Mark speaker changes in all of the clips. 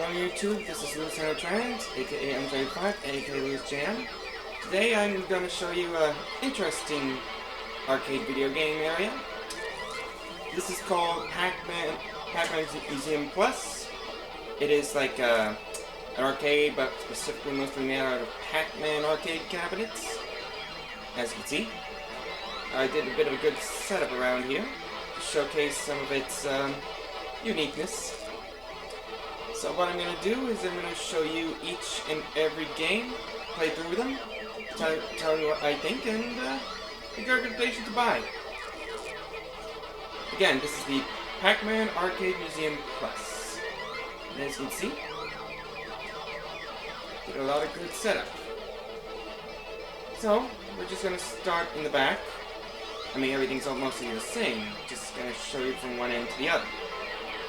Speaker 1: Hello YouTube, this is Louis Trans, aka M35, aka Louis Jam. Today I'm going to show you an interesting arcade video game area. This is called Pac-Man Museum Plus. It is like an arcade, but specifically mostly made out of Pac-Man arcade cabinets. As you can see, I did a bit of a good setup around here to showcase some of its uniqueness. So what I'm going to do is I'm going to show you each and every game, play through them, tell you what I think, and make a recommendation to buy. Again, this is the Pac-Man Arcade Museum Plus. And as you can see, did a lot of good setup. So, we're just going to start in the back. I mean, everything's mostly the same, just going to show you from one end to the other.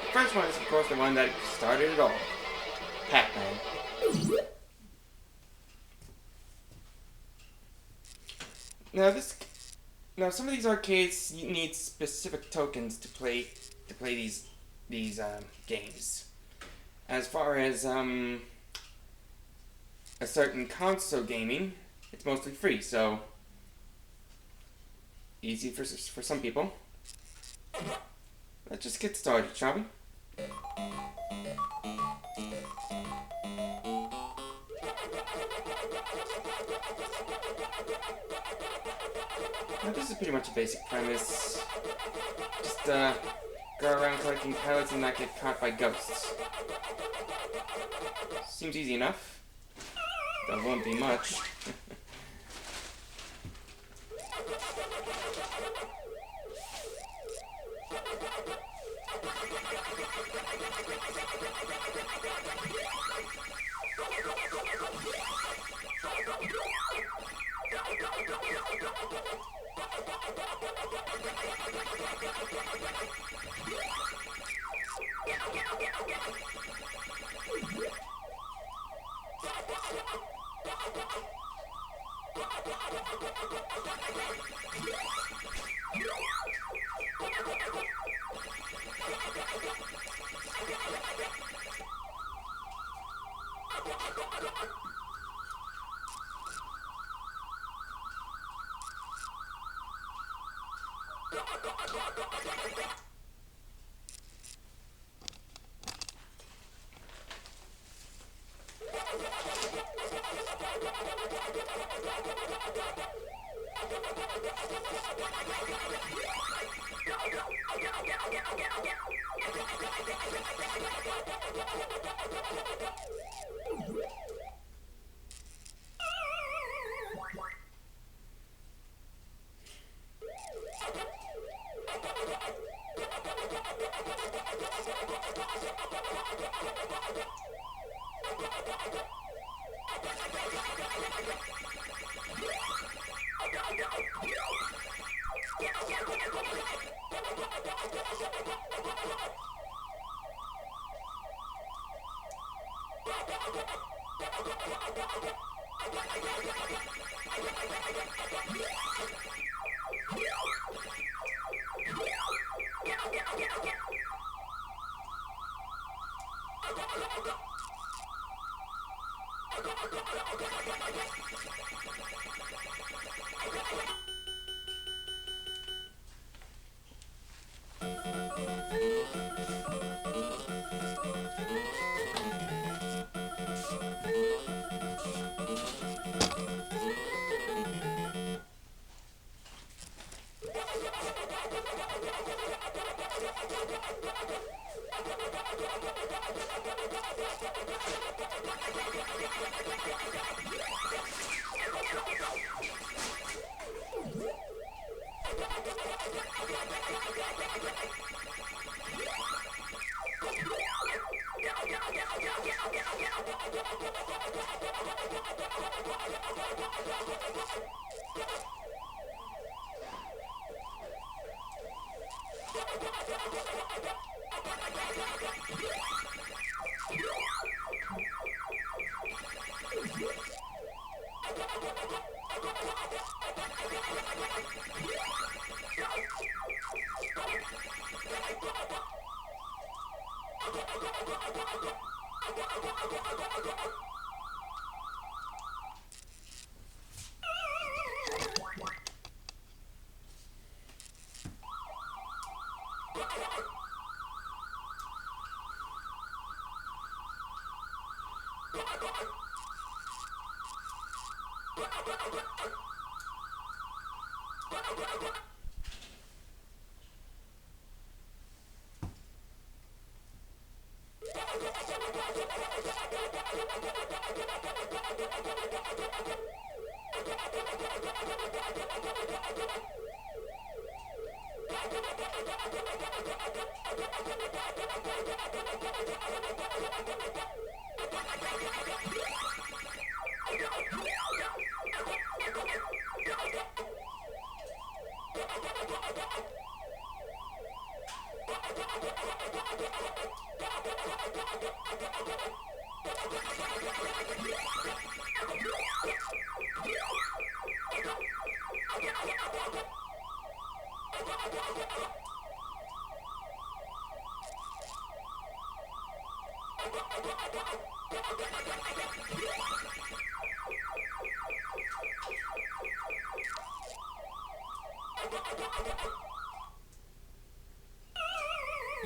Speaker 1: The first one is, of course, the one that started it all. Pac-Man. Now some of these arcades need specific tokens to play these games. As far as a certain console gaming, it's mostly free, so easy for some people. Let's just get started, shall we? Now this is pretty much a basic premise. Just go around collecting pilots and not get caught by ghosts. Seems easy enough. That won't be much.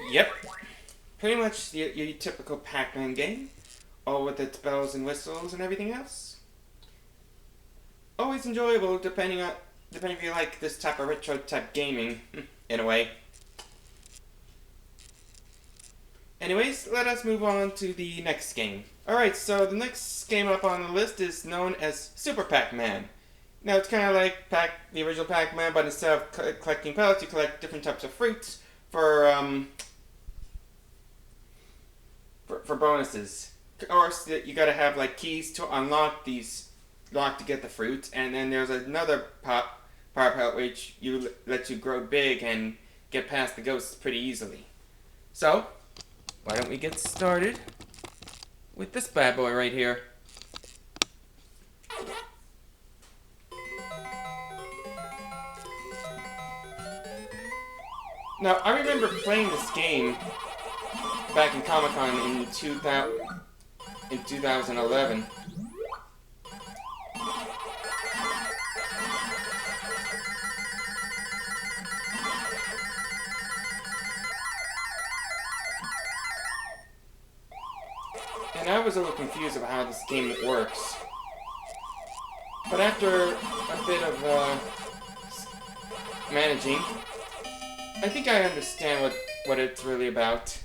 Speaker 1: Yep, pretty much your typical Pac-Man game, all with its bells and whistles and everything else. Always enjoyable, depending if you like this type of retro type gaming, in a way. Anyways, let us move on to the next game. Alright, so the next game up on the list is known as Super Pac-Man. Now it's kind of like the original Pac-Man, but instead of collecting pellets, you collect different types of fruits for bonuses. Of course, you gotta have like keys to unlock these lock to get the fruits, and then there's another power pellet which lets you grow big and get past the ghosts pretty easily. So, why don't we get started with this bad boy right here. Now, I remember playing this game back in Comic-Con in 2011. And I was a little confused about how this game works. But after a bit of managing, I think I understand what it's really about.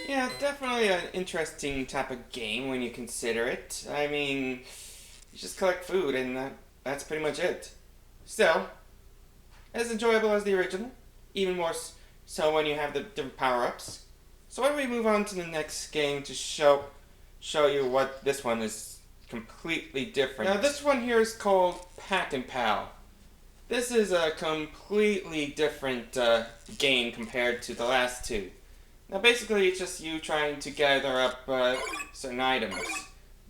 Speaker 1: Yeah, definitely an interesting type of game when you consider it. I mean, you just collect food and that's pretty much it. Still, as enjoyable as the original, even more so when you have the different power-ups. So why don't we move on to the next game to show you what this one is completely different. Now this one here is called Pac-Pal. This is a completely different game compared to the last two. Now basically it's just you trying to gather up certain items.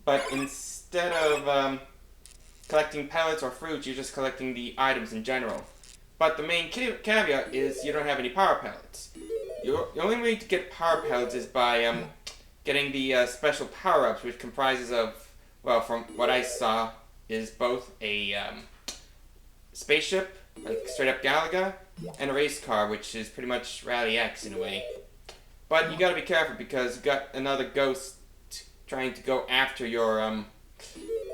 Speaker 1: But instead of collecting pellets or fruits, you're just collecting the items in general. But the main caveat is you don't have any power pellets. The only way to get power pellets is by getting the special power-ups, which comprises of, well, from what I saw, is both a spaceship, like straight up Galaga, and a race car, which is pretty much Rally X in a way. But you gotta be careful because you got another ghost trying to go after your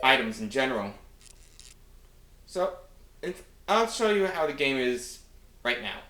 Speaker 1: items in general. So, I'll show you how the game is right now.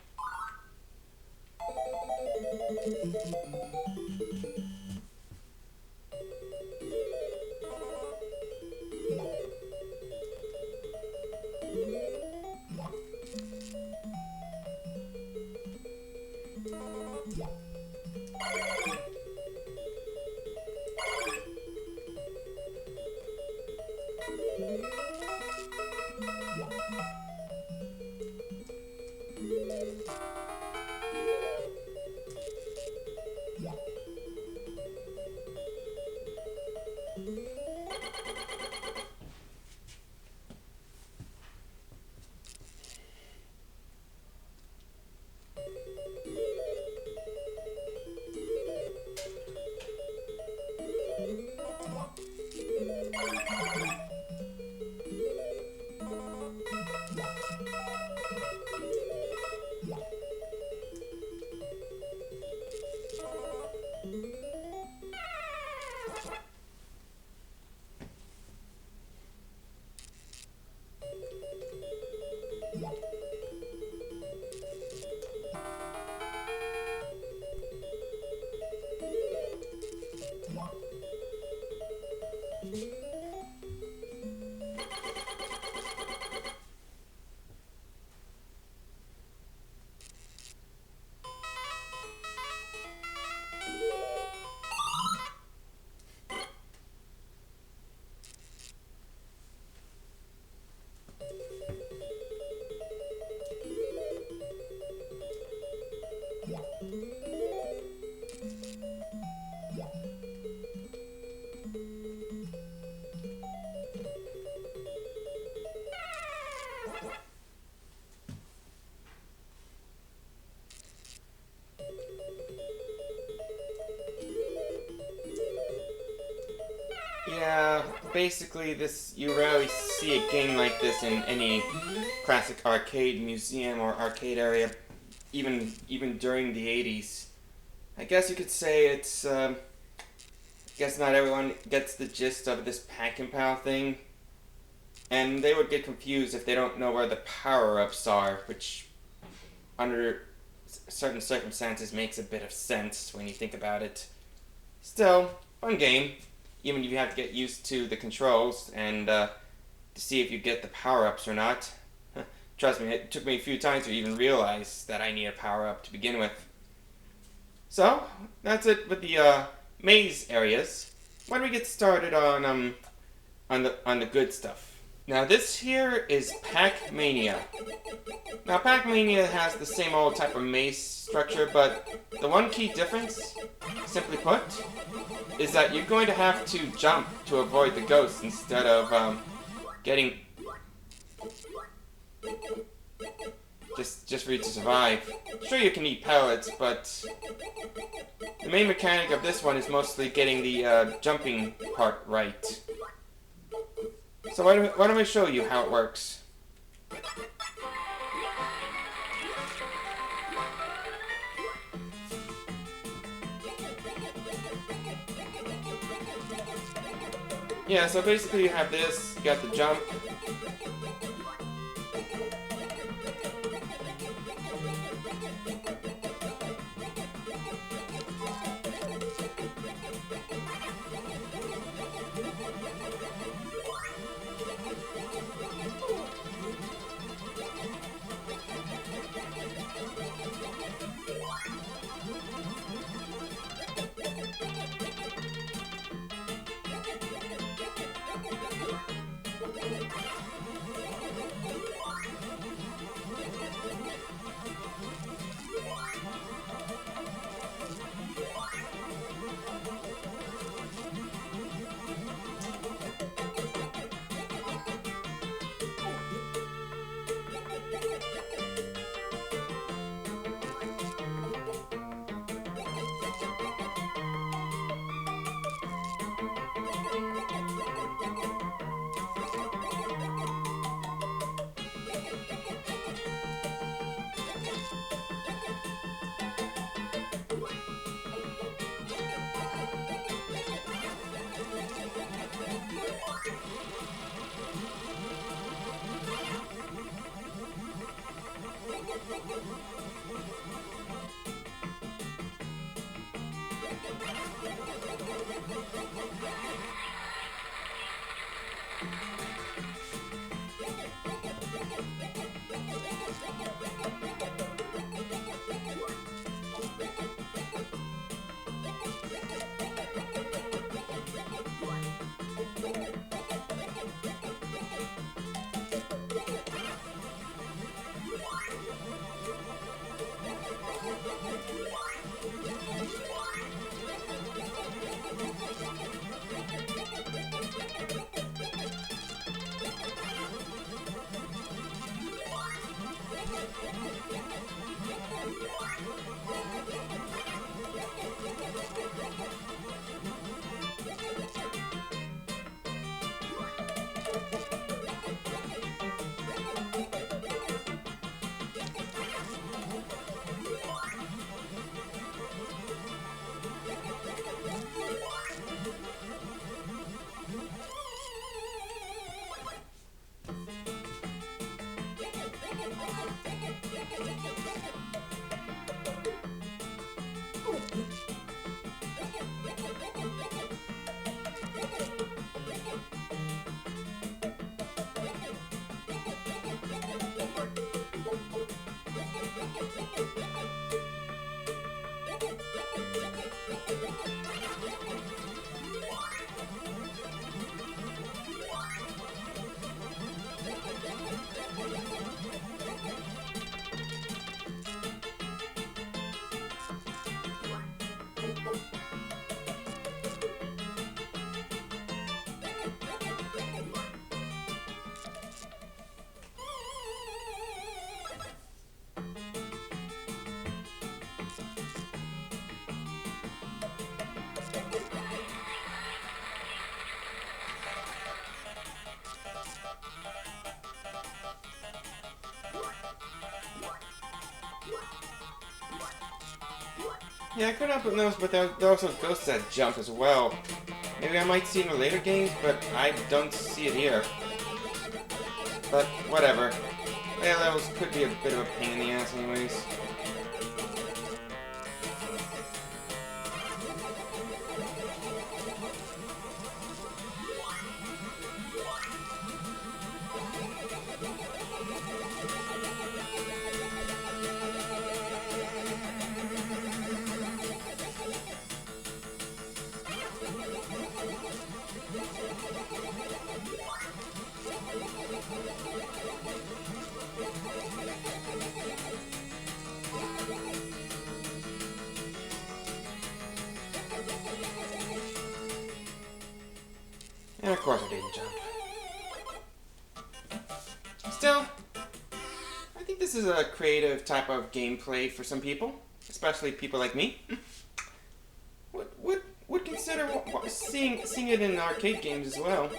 Speaker 1: Yeah, basically you rarely see a game like this in any classic arcade museum or arcade area, even during the 80s. I guess you could say it's, I guess not everyone gets the gist of this Pac-Pal thing, and they would get confused if they don't know where the power-ups are, which under certain circumstances makes a bit of sense when you think about it. Still, fun game. Even if you have to get used to the controls and to see if you get the power-ups or not. Trust me, it took me a few times to even realize that I need a power-up to begin with. So, that's it with the maze areas. Why don't we get started on on the good stuff. Now this here is Pac-Mania. Now Pac-Mania has the same old type of maze structure, but the one key difference, simply put, is that you're going to have to jump to avoid the ghosts instead of getting just for you to survive. Sure, you can eat pellets, but the main mechanic of this one is mostly getting the jumping part right. So why don't I show you how it works? Yeah, so basically you have this, you got the jump. Yeah, I couldn't help but notice, but there are also ghosts that jump as well. Maybe I might see it in the later games, but I don't see it here. But, whatever. Yeah, levels could be a bit of a pain in the ass anyways. course I didn't jump. Still, I think this is a creative type of gameplay for some people, especially people like me. Would consider seeing it in arcade games as well.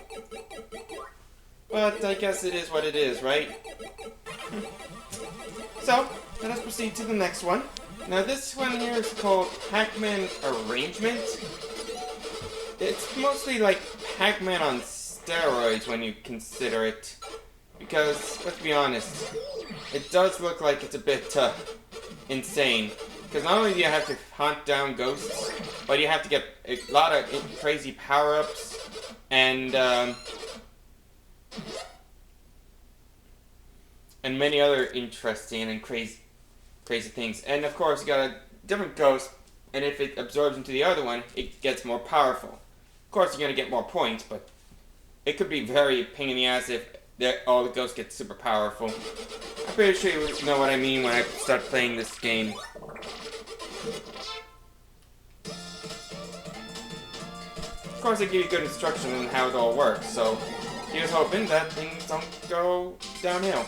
Speaker 1: But I guess it is what it is, right? So, let us proceed to the next one. Now this one here is called Pac-Man Arrangement. It's mostly like Pac-Man on steroids when you consider it. Because, let's be honest, it does look like it's a bit insane. Because not only do you have to hunt down ghosts, but you have to get a lot of crazy power-ups and many other interesting and crazy things. And of course, you got a different ghost, and if it absorbs into the other one, it gets more powerful. Of course, you're gonna get more points, but it could be very pain in the ass if all the ghosts get super powerful. I'm pretty sure you know what I mean when I start playing this game. Of course, they give you good instruction on how it all works, so here's hoping that things don't go downhill.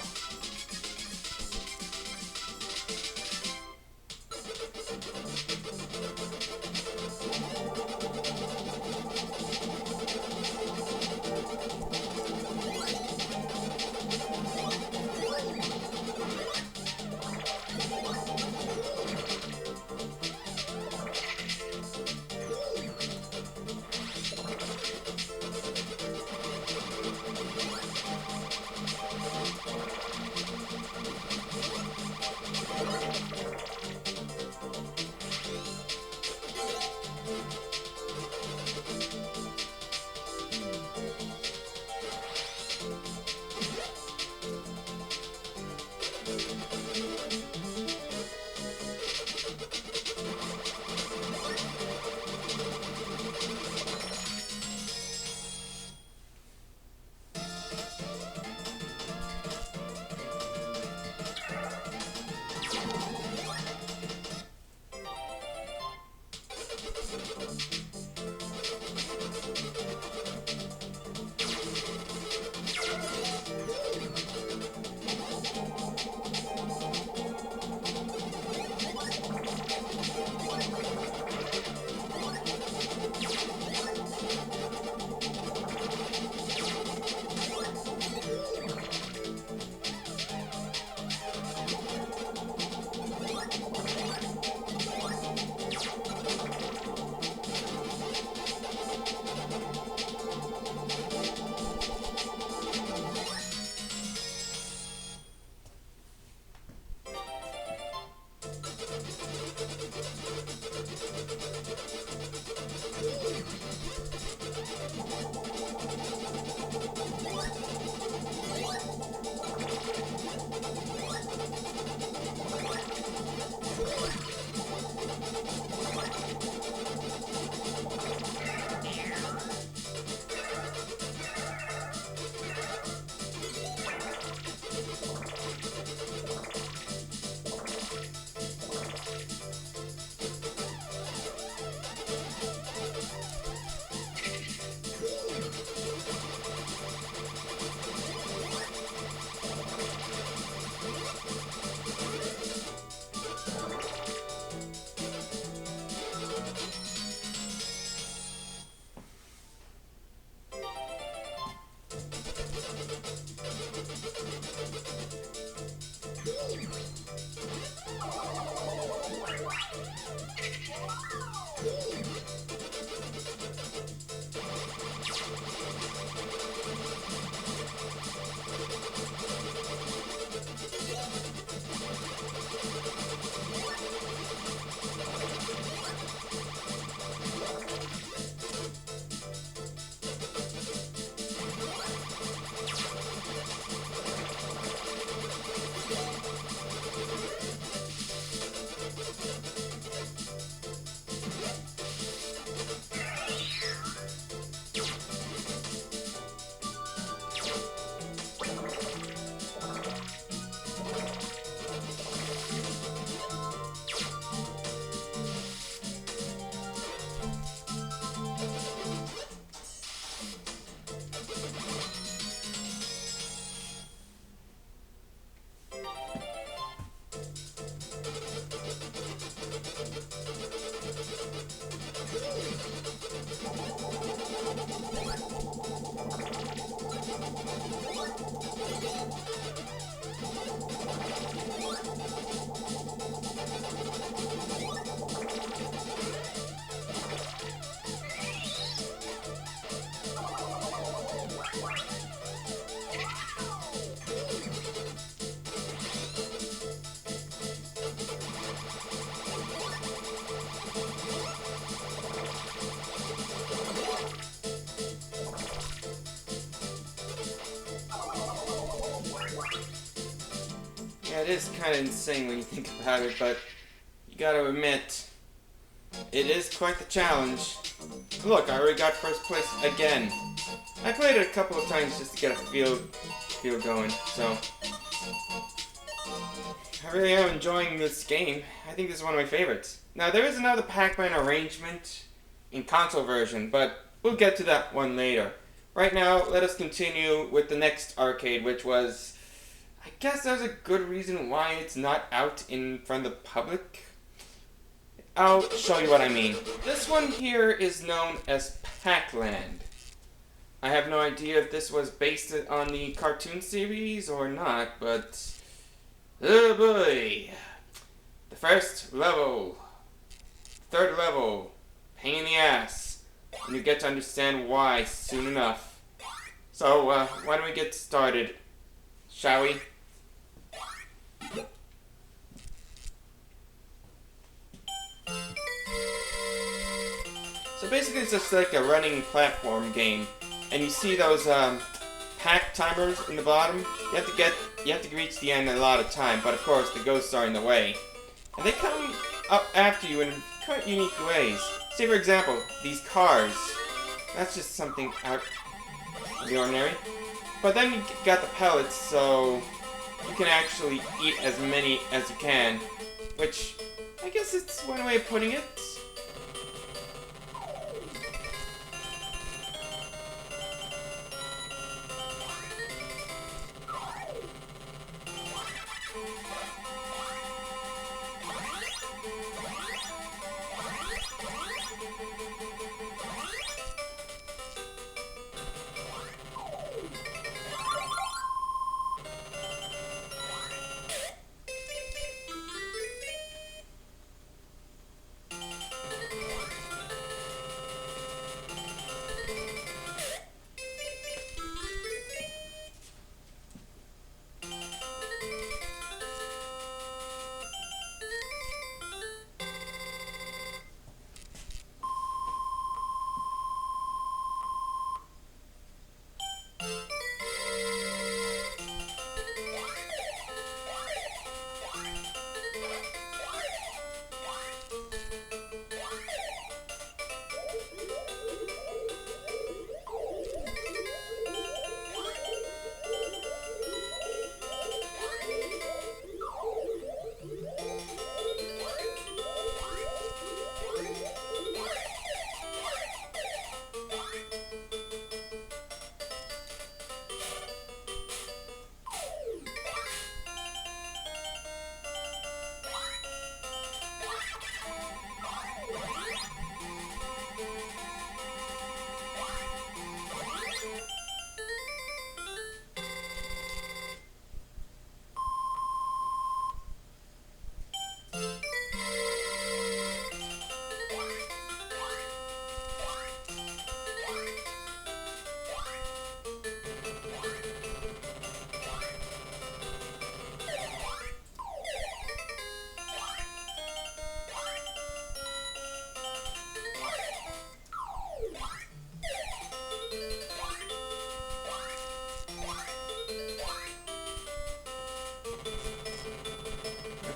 Speaker 1: is kind of insane when you think about it, but you gotta admit, it is quite the challenge. Look, I already got first place again. I played it a couple of times just to get a feel going, so I really am enjoying this game. I think this is one of my favorites. Now, there is another Pac-Man arrangement in console version, but we'll get to that one later. Right now, let us continue with the next arcade, which was, I guess there's a good reason why it's not out in front of the public. I'll show you what I mean. This one here is known as Pac-Land. I have no idea if this was based on the cartoon series or not, but oh boy. The first level, third level, pain in the ass. And you get to understand why soon enough. So, why don't we get started? Shall we? So basically it's just like a running platform game. And you see those pack timers in the bottom? You have to reach the end in a lot of time, but of course the ghosts are in the way. And they come up after you in quite unique ways. Say, for example, these cars. That's just something out of the ordinary. But then you got the pellets, so you can actually eat as many as you can. Which, I guess it's one way of putting it.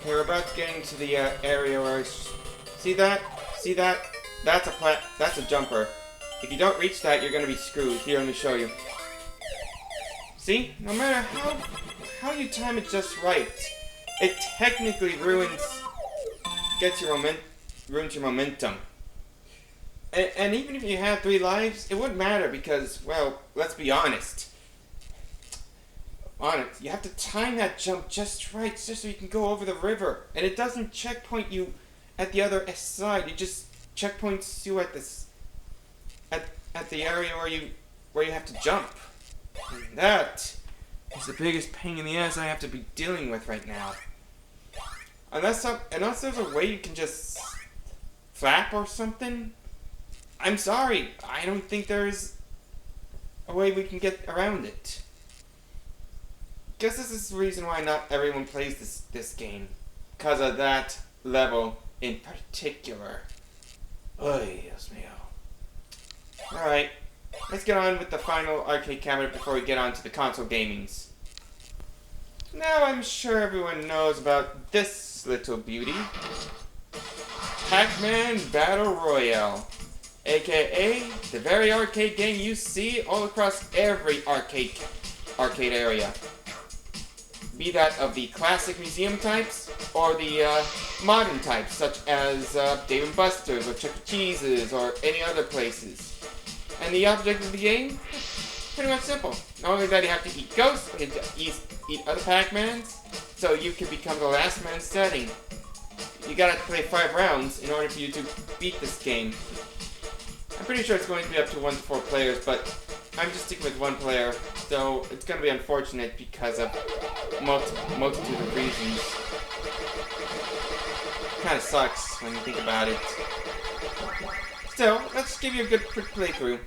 Speaker 1: Okay, we're about to get into the area where see that? See that? That's a jumper. If you don't reach that, you're gonna be screwed. Here, let me show you. See? No matter how you time it just right, it technically ruins your momentum. And even if you have 3 lives, it wouldn't matter because, well, let's be honest. You have to time that jump just right, just so you can go over the river. And it doesn't checkpoint you at the other side. It just checkpoints you at the area where you have to jump. And that is the biggest pain in the ass I have to be dealing with right now. Unless there's a way you can just flap or something. I'm sorry, I don't think there's a way we can get around it. Guess this is the reason why not everyone plays this game. Because of that level in particular. Oy, Dios mío. Alright, let's get on with the final arcade cabinet before we get on to the console gamings. Now I'm sure everyone knows about this little beauty. Pac-Man Battle Royale, aka the very arcade game you see all across every arcade area. Be that of the classic museum types, or the modern types, such as Dave & Buster's, or Chuck E. Cheese's, or any other places. And the object of the game? Pretty much simple. Not only that you have to eat ghosts, but you have to eat other Pac-Mans, so you can become the last man standing. You gotta play 5 rounds in order for you to beat this game. I'm pretty sure it's going to be up to 1 to 4 players, but I'm just sticking with 1 player, so it's gonna be unfortunate because of multitude of reasons. Kinda sucks when you think about it. Still, let's give you a good quick playthrough.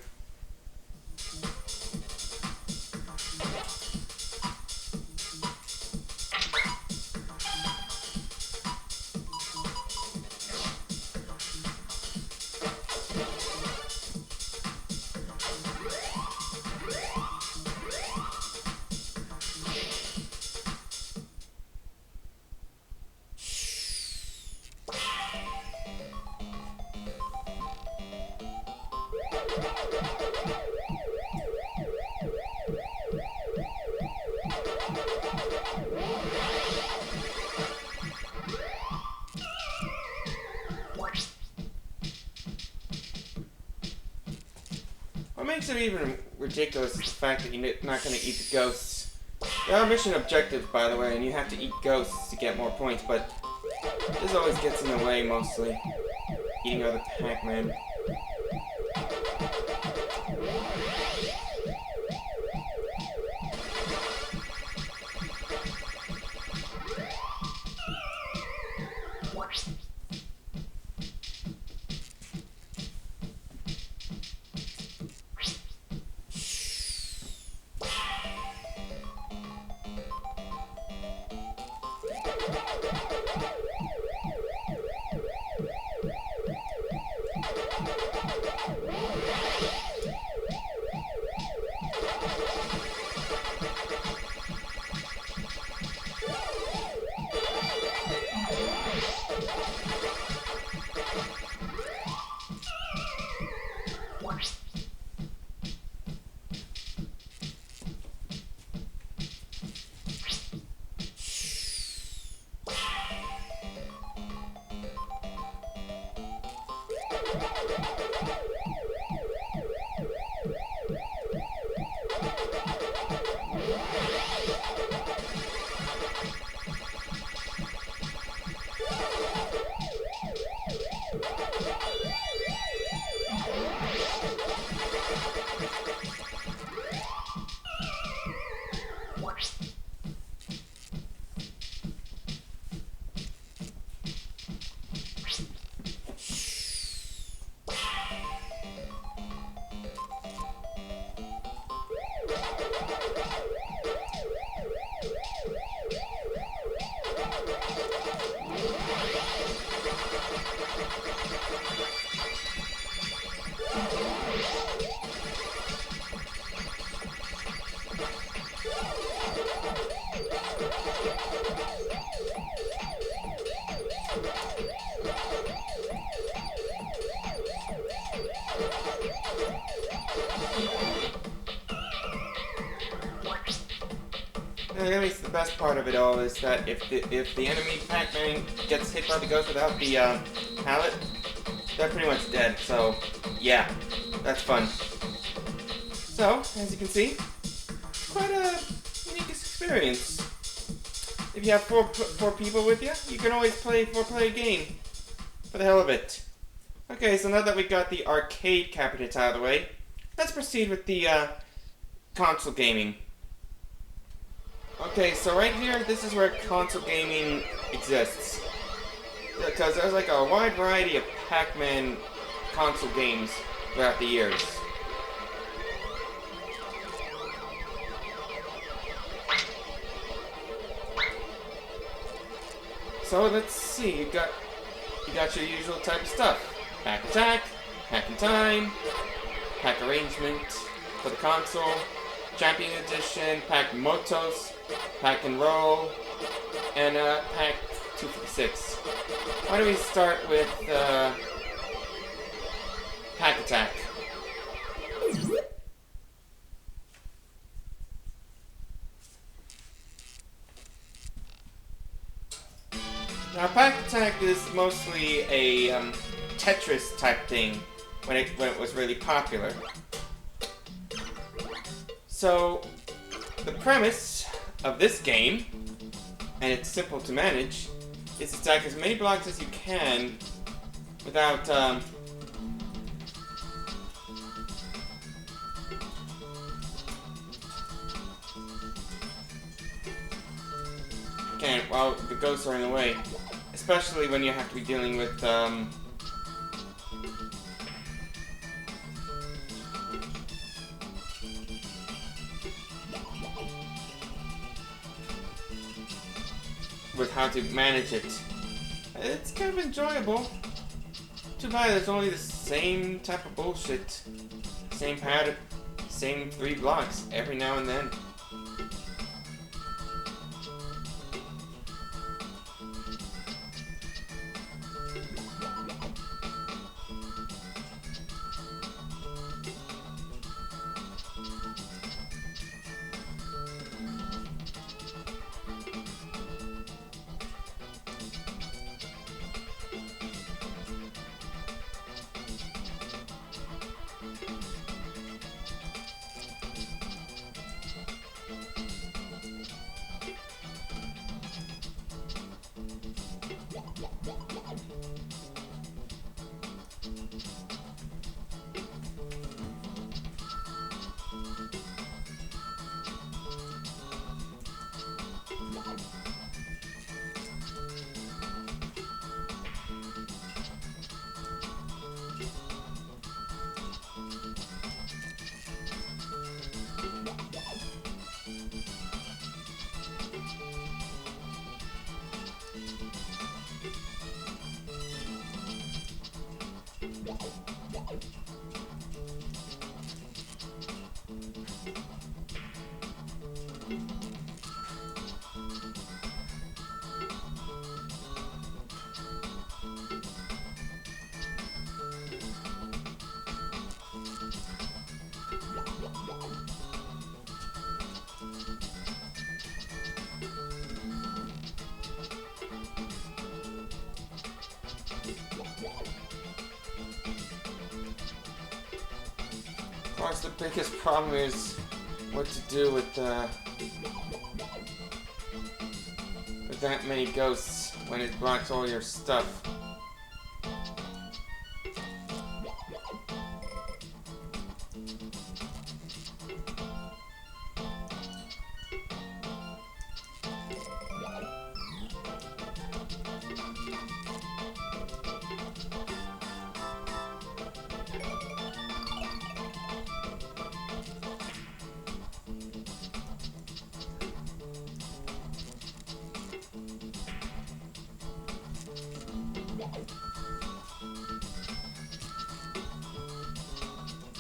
Speaker 1: What makes it even ridiculous is the fact that you're not going to eat the ghosts. There are mission objectives, by the way, and you have to eat ghosts to get more points, but this always gets in the way, mostly. Eating other Pac-Man. At least the best part of it all is that if the enemy Pac-Man gets hit by the ghost without the pallet, they're pretty much dead. So yeah, that's fun. So as you can see, it's quite a unique experience. If you have four people with you, you can always play a 4-player game for the hell of it. Okay, so now that we've got the arcade cabinets out of the way, let's proceed with the console gaming. Okay, so right here, this is where console gaming exists. Because there's like a wide variety of Pac-Man console games throughout the years. So let's see, you got your usual type of stuff. Pac-Attack, Pac-In-Time, Pac Arrangement for the console, Champion Edition, PacMotos, Pack and Roll, and Pack 256. Why don't we start with Pac-Attack? Now, Pac-Attack is mostly a Tetris type thing when it was really popular. So, the premise of this game, and it's simple to manage, is to stack as many blocks as you can without while the ghosts are in the way. Especially when you have to be dealing with how to manage it. It's kind of enjoyable. Too bad it's only the same type of bullshit. Same pattern, same 3 blocks every now and then. Of course, the biggest problem is what to do with that many ghosts when it blocks all your stuff.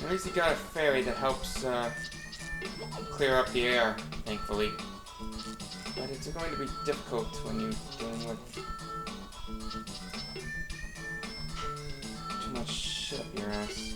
Speaker 1: At least you got a fairy that helps clear up the air, thankfully. But it's going to be difficult when you're dealing with too much shit up your ass.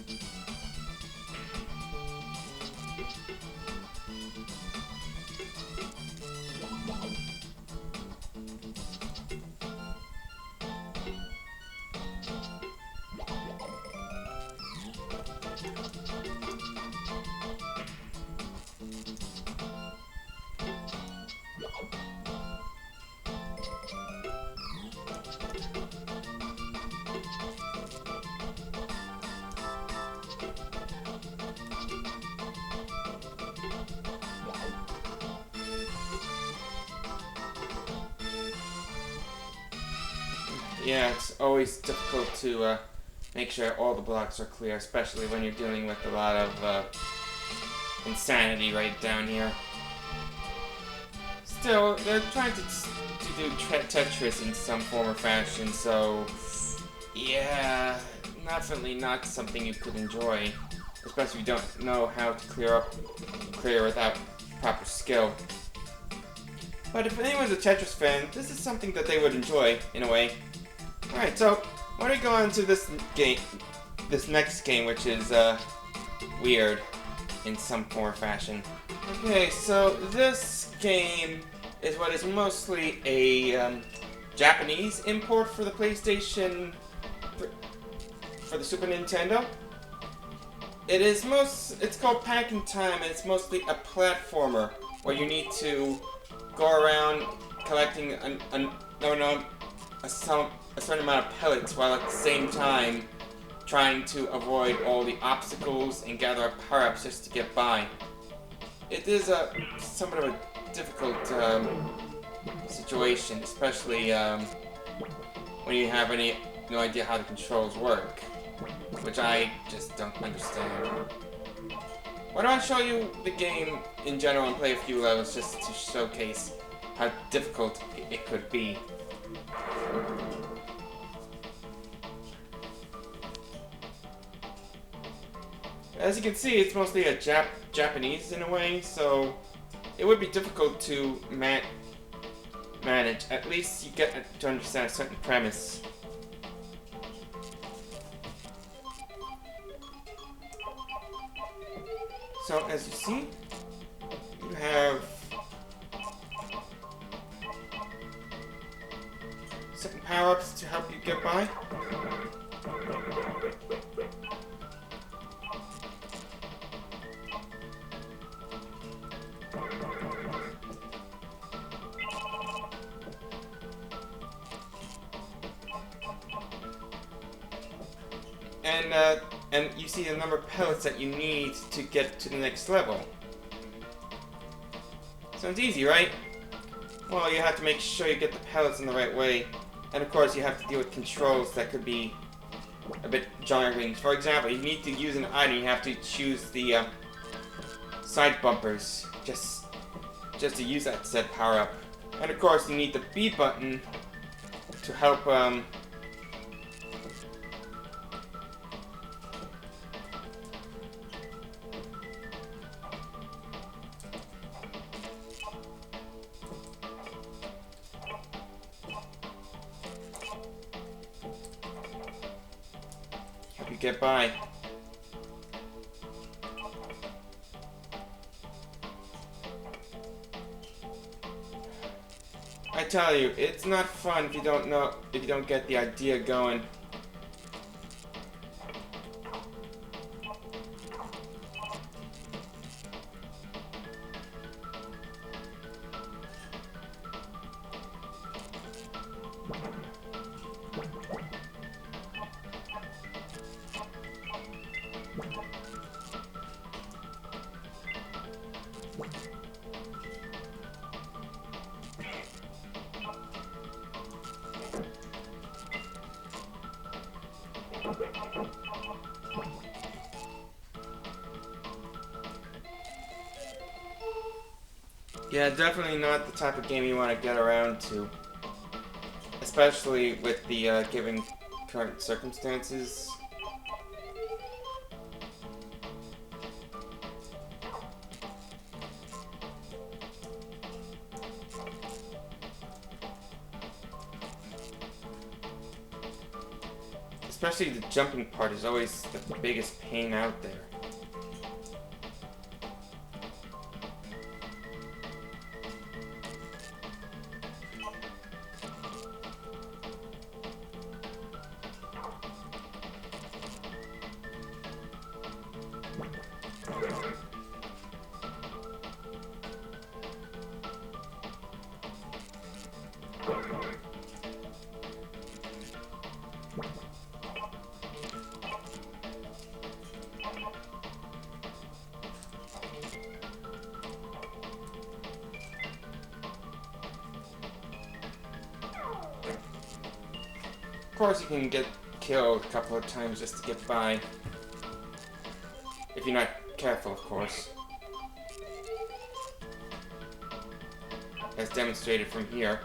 Speaker 1: Yeah, it's always difficult to make sure all the blocks are clear, especially when you're dealing with a lot of insanity right down here. Still, they're trying to do Tetris in some form or fashion, so yeah, definitely not something you could enjoy, especially if you don't know how to clear without proper skill. But if anyone's a Tetris fan, this is something that they would enjoy, in a way. Alright, so why don't we go on to this next game, which is, weird in some form or fashion. Okay, so this game is what is mostly a, Japanese import for the PlayStation, for the Super Nintendo. It's called Pac-In-Time, and it's mostly a platformer where you need to go around collecting a certain amount of pellets while at the same time trying to avoid all the obstacles and gather up power-ups just to get by. It is somewhat of a difficult situation, especially when you have no idea how the controls work, which I just don't understand. Why don't I show you the game in general and play a few levels just to showcase how difficult it could be. As you can see, it's mostly a Japanese in a way, so it would be difficult to manage. At least you get to understand a certain premise. So, as you see, you have certain power-ups to help you get by. And you see the number of pellets that you need to get to the next level. Sounds easy, right? Well, you have to make sure you get the pellets in the right way. And of course, you have to deal with controls that could be a bit jarring. For example, you need to use an item, you have to choose the side bumpers just to use that said power-up. And of course, you need the B button to help you get by. I tell you, it's not fun if you don't get the idea going. Yeah, definitely not the type of game you want to get around to. Especially with the given current circumstances. Especially the jumping part is always the biggest pain out there. Of course, you can get killed a couple of times just to get by. If you're not careful, of course. As demonstrated from here.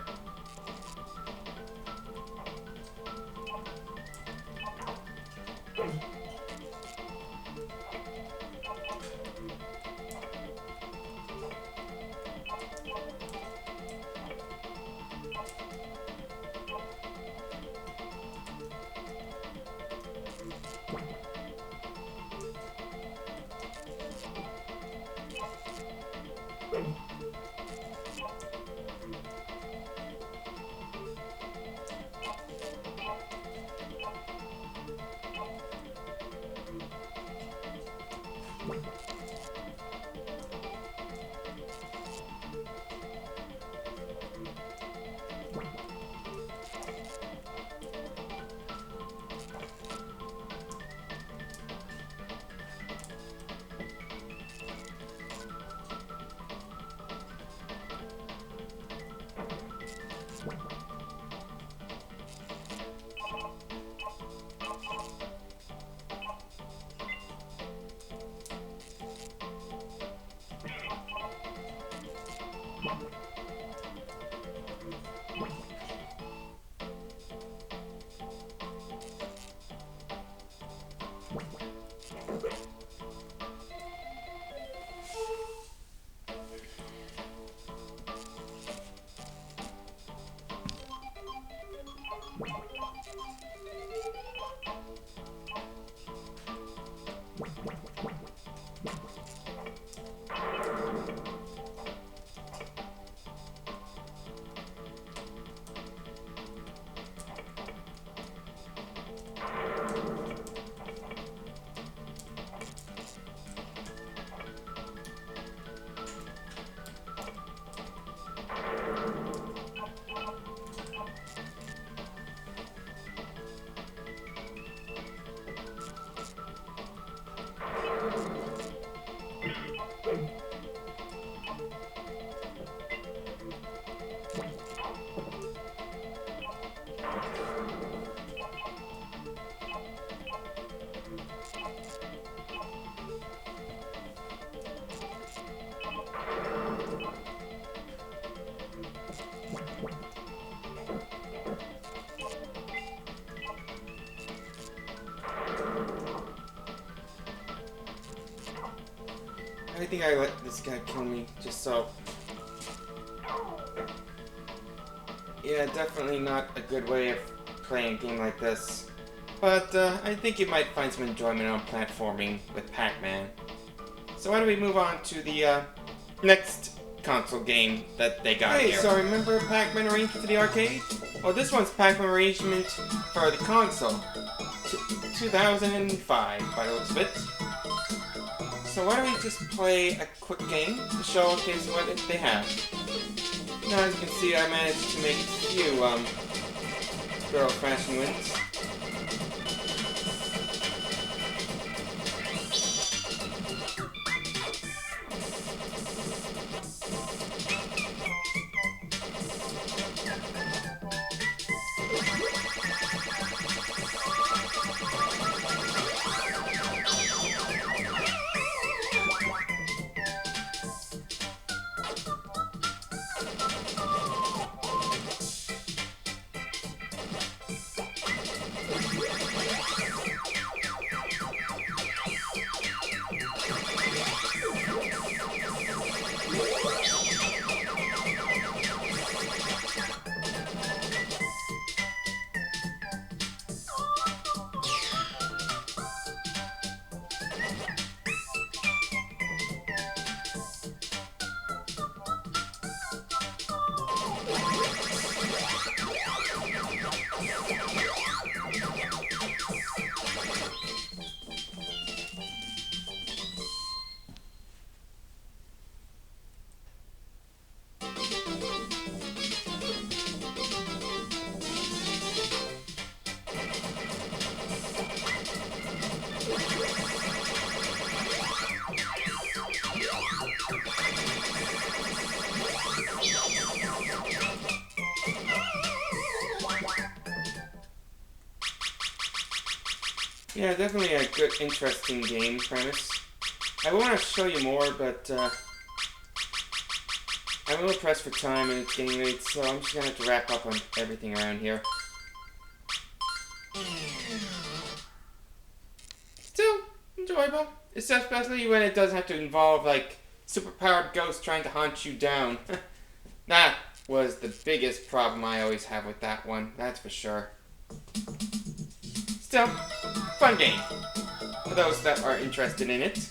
Speaker 1: I think I let this guy kill me, just so. Yeah, definitely not a good way of playing a game like this. But I think you might find some enjoyment on platforming with Pac-Man. So why don't we move on to the next console game that they got here. So remember Pac-Man Arrangement for the arcade? Well, this one's Pac-Man Arrangement for the console. 2005, by the looks of it. So why don't we just play a quick game to showcase what they have. Now, as you can see, I managed to make a few girl fashion wins. Yeah, definitely a good, interesting game premise. I want to show you more, but I'm a little pressed for time and it's getting late, so I'm just going to have to wrap up on everything around here. Still enjoyable, especially when it doesn't have to involve, like, superpowered ghosts trying to hunt you down. That was the biggest problem I always have with that one, that's for sure. Still, fun game, for those that are interested in it.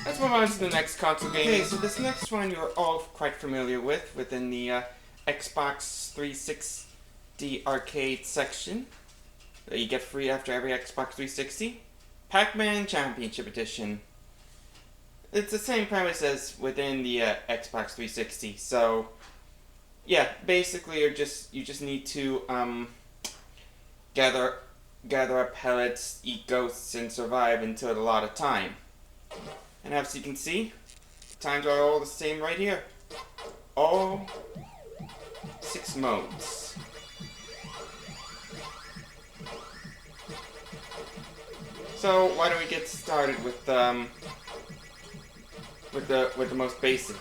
Speaker 1: Let's move on to the next console game. Okay, so this next one you're all quite familiar with within the Xbox 360 arcade section that you get free after every Xbox 360. Pac-Man Championship Edition. It's the same premise as within the Xbox 360, so yeah, basically you just need to gather up pellets, eat ghosts, and survive until a lot of time. And as you can see, the times are all the same right here. All 6 modes. So why don't we get started with the most basic.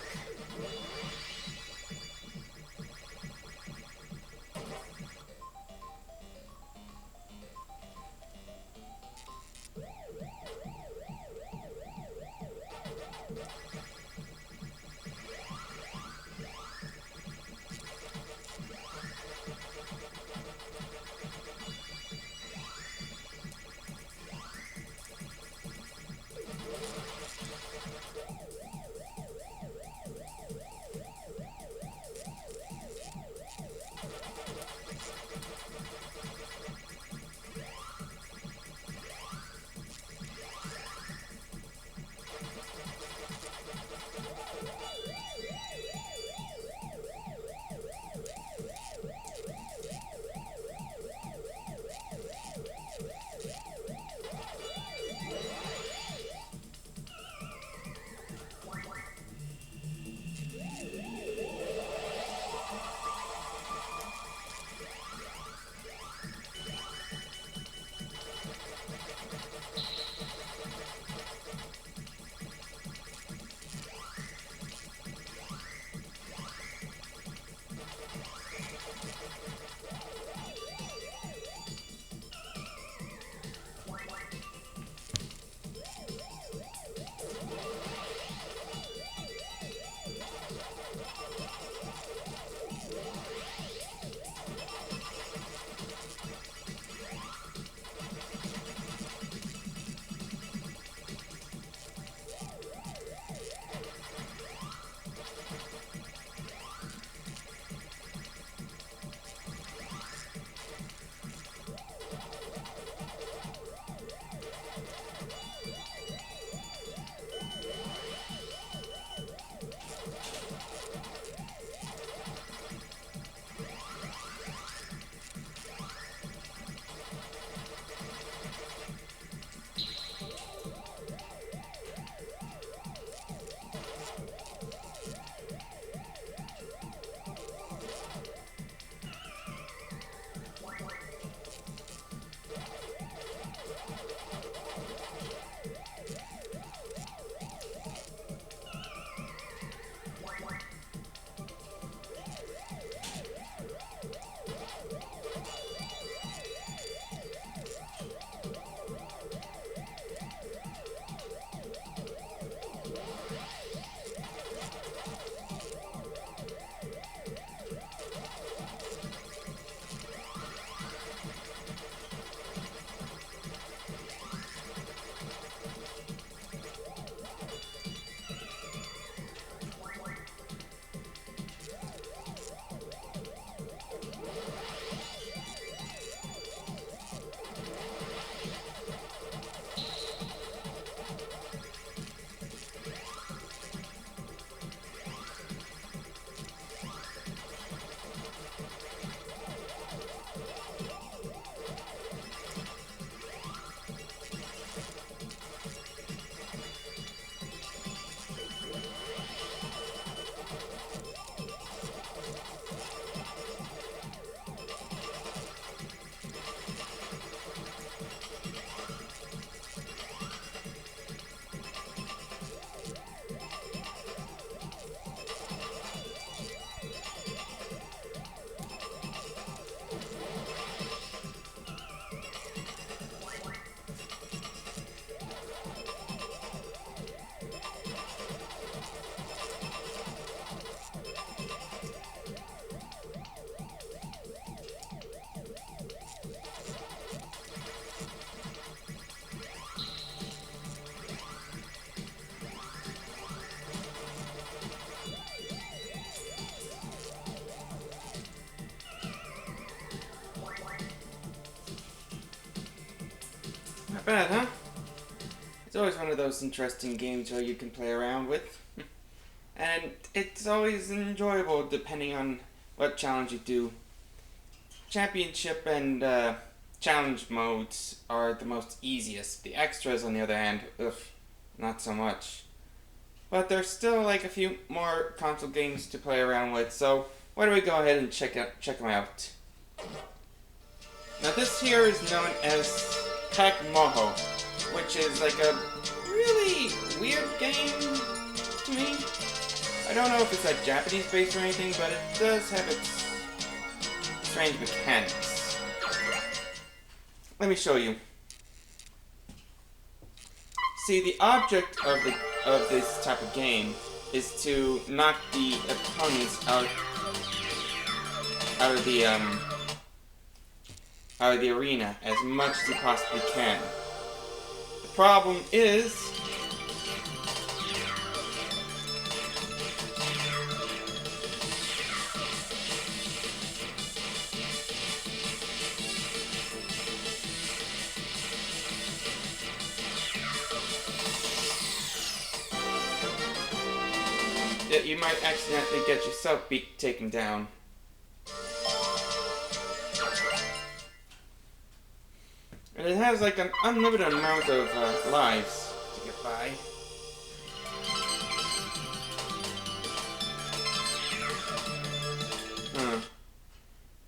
Speaker 1: Not bad, huh? It's always one of those interesting games where you can play around with. And it's always enjoyable depending on what challenge you do. Championship and challenge modes are the most easiest. The extras, on the other hand, not so much. But there's still like a few more console games to play around with, so why don't we go ahead and check them out. Now this here is known as PacMoto, which is like a really weird game to me. I don't know if it's like Japanese based or anything, but it does have its strange mechanics. Let me show you. See, the object of this type of game is to knock the opponents out of the arena as much as you possibly can. The problem is that you might accidentally get yourself taken down. And it has like an unlimited amount of lives to get by.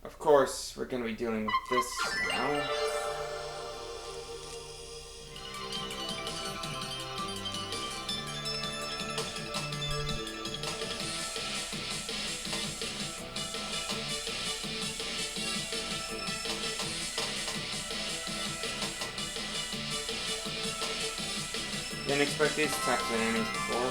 Speaker 1: Of course, we're gonna be dealing with this now. Didn't expect these types of enemies before.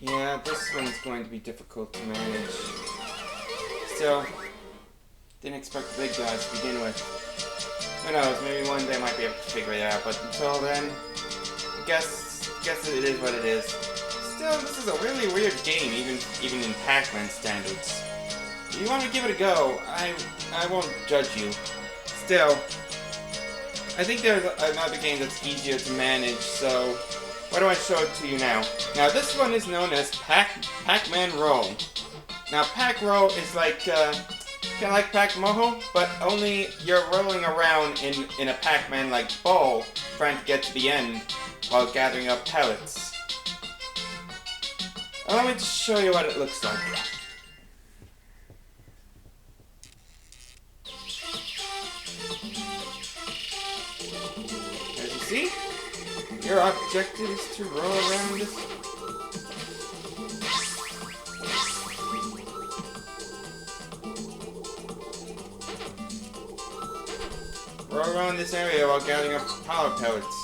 Speaker 1: Yeah, this one's going to be difficult to manage. Still, didn't expect the big guys to begin with. Who knows, maybe one day I might be able to figure it out, but until then, I guess it is what it is. Still, this is a really weird game, even in Pac-Man standards. If you want to give it a go, I won't judge you. Still, I think there's another game that's easier to manage, so why don't I show it to you now? Now this one is known as Pac-Man Roll. Now Pac-Roll is like, kind of like PacMoto, but only you're rolling around in a Pac-Man-like ball, trying to get to the end while gathering up pellets. Allow me to show you what it looks like. As you see, your objective is to roll around this. Roll around this area while gathering up power pellets.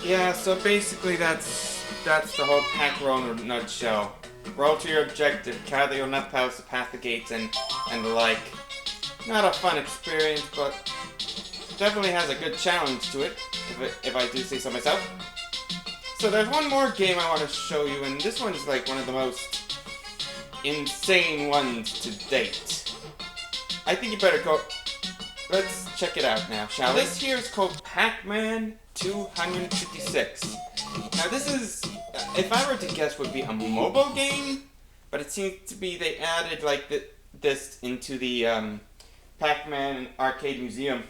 Speaker 1: Yeah, so basically that's the whole pack roll in a nutshell. Roll to your objective, gather your enough powers to pass the gates and the like. Not a fun experience, but definitely has a good challenge to it, if I do say so myself. So there's one more game I want to show you, and this one is like one of the most insane ones to date. I think you better go. Let's check it out now, shall we? This here is called Pac-Man 256. Now this is, if I were to guess, would be a mobile game, but it seems to be they added like this into the Pac-Man Arcade Museum.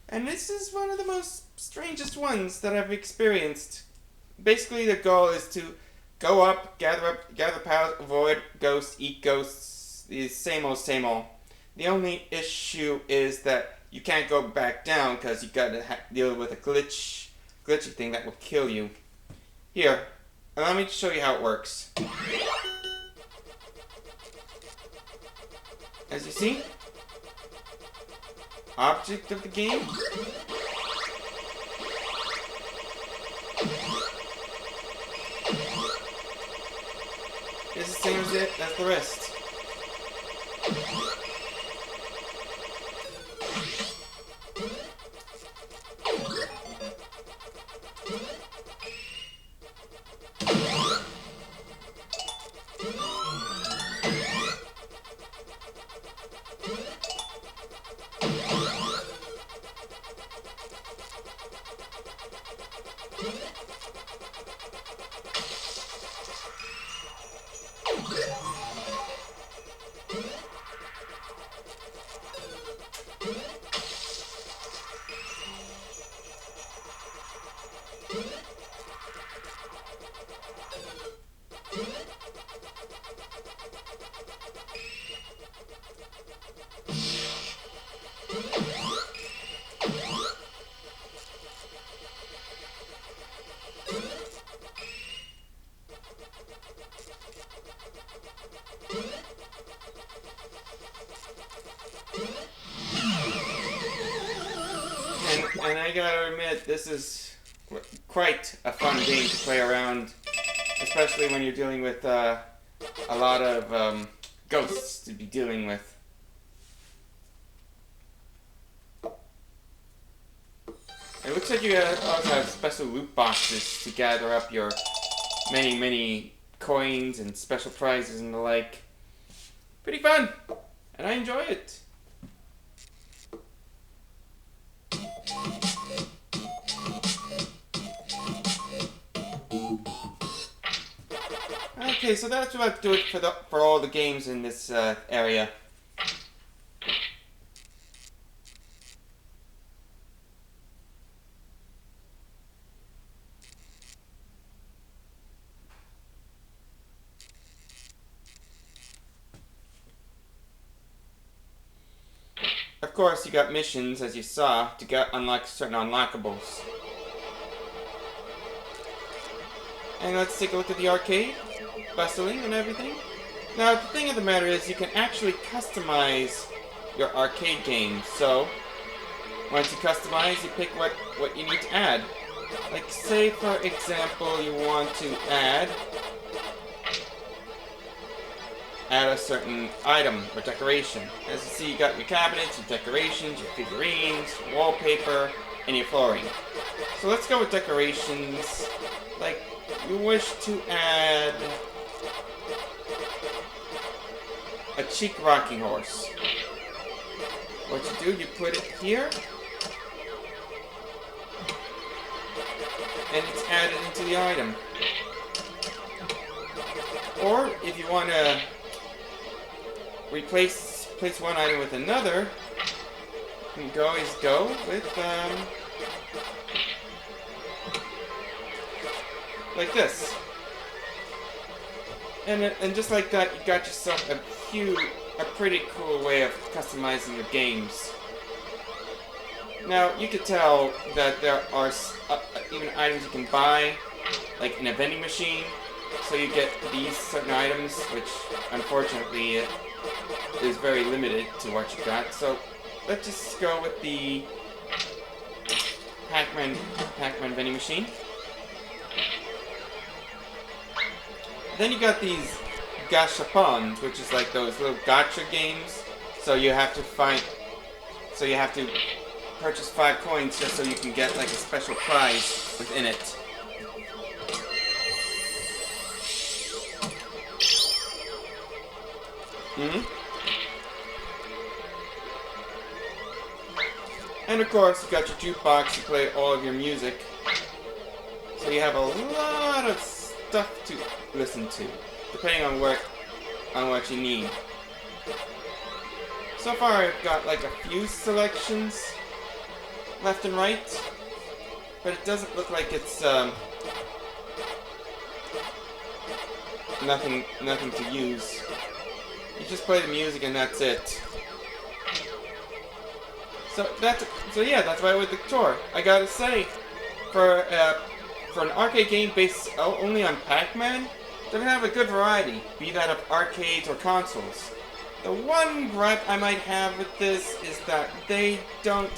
Speaker 1: And this is one of the most strangest ones that I've experienced. Basically the goal is to go up, gather powers, avoid ghosts, eat ghosts, the same old, same old. The only issue is that you can't go back down because you gotta deal with a glitchy thing that will kill you. Here, allow me to show you how it works. As you see, object of the game. It's the same as the rest. And I gotta admit, this is quite a fun game to play around, especially when you're dealing with a lot of ghosts to be dealing with. It looks like you also have special loot boxes to gather up your many coins and special prizes and the like. Pretty fun, and I enjoy it. Okay, so that's about to do it for all the games in this area. Of course, you got missions, as you saw, to unlock certain unlockables. And let's take a look at the arcade, bustling and everything. Now, the thing of the matter is, you can actually customize your arcade games. So, once you customize, you pick what you need to add. Like, say, for example, you want to add a certain item or decoration. As you see, you got your cabinets, your decorations, your figurines, your wallpaper, and your flooring. So let's go with decorations. Like, you wish to add a cheek rocking horse. What you do, you put it here, and it's added into the item. Or if you want to place one item with another, you can always go with like this, and just like that, you got yourself a pretty cool way of customizing your games. Now you could tell that there are even items you can buy, like in a vending machine. So you get these certain items, which unfortunately is very limited to what you got. So let's just go with the Pac-Man vending machine. Then you got these gashapons, which is like those little gacha games. So you have to purchase 5 coins just so you can get like a special prize within it. And of course, you got your jukebox to play all of your music. So you have a lot of stuff to listen to, depending on what you need. So far, I've got like a few selections left and right, but it doesn't look like it's nothing to use. You just play the music and that's it. So yeah, that's why I went with the tour. I gotta say, for an arcade game based only on Pac-Man, they're gonna have a good variety, be that of arcades or consoles. The one gripe I might have with this is that they don't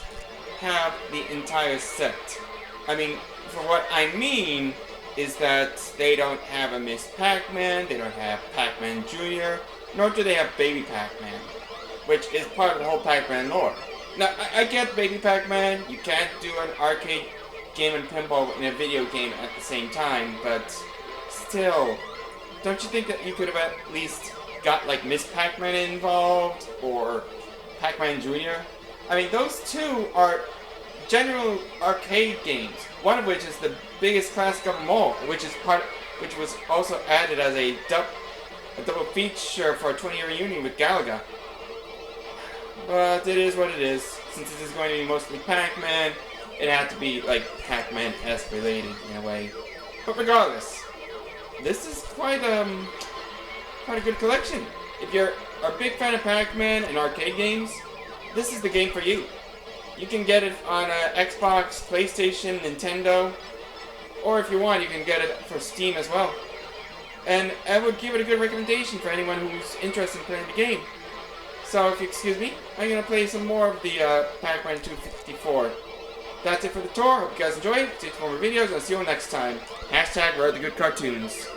Speaker 1: have the entire set. I mean, for what I mean is that they don't have a Miss Pac-Man, they don't have Pac-Man Jr, nor do they have Baby Pac-Man, which is part of the whole Pac-Man lore. Now, I get Baby Pac-Man, you can't do an arcade game and pinball in a video game at the same time, but still, don't you think that you could have at least got like Miss Pac-Man involved, or Pac-Man Jr? I mean, those two are general arcade games, one of which is the biggest classic of them all, which was also added as a double feature for a 20-year reunion with Galaga. But it is what it is. Since this is going to be mostly Pac-Man, it had to be like Pac-Man-esque related in a way. But regardless, this is quite a good collection. If you're a big fan of Pac-Man and arcade games, this is the game for you. You can get it on Xbox, PlayStation, Nintendo, or if you want, you can get it for Steam as well. And I would give it a good recommendation for anyone who's interested in playing the game. So, if you excuse me, I'm going to play some more of the Pac-Man 254. That's it for the tour. Hope you guys enjoyed. Stay tuned for more videos, and I'll see you all next time. #ReadTheGoodCartoons.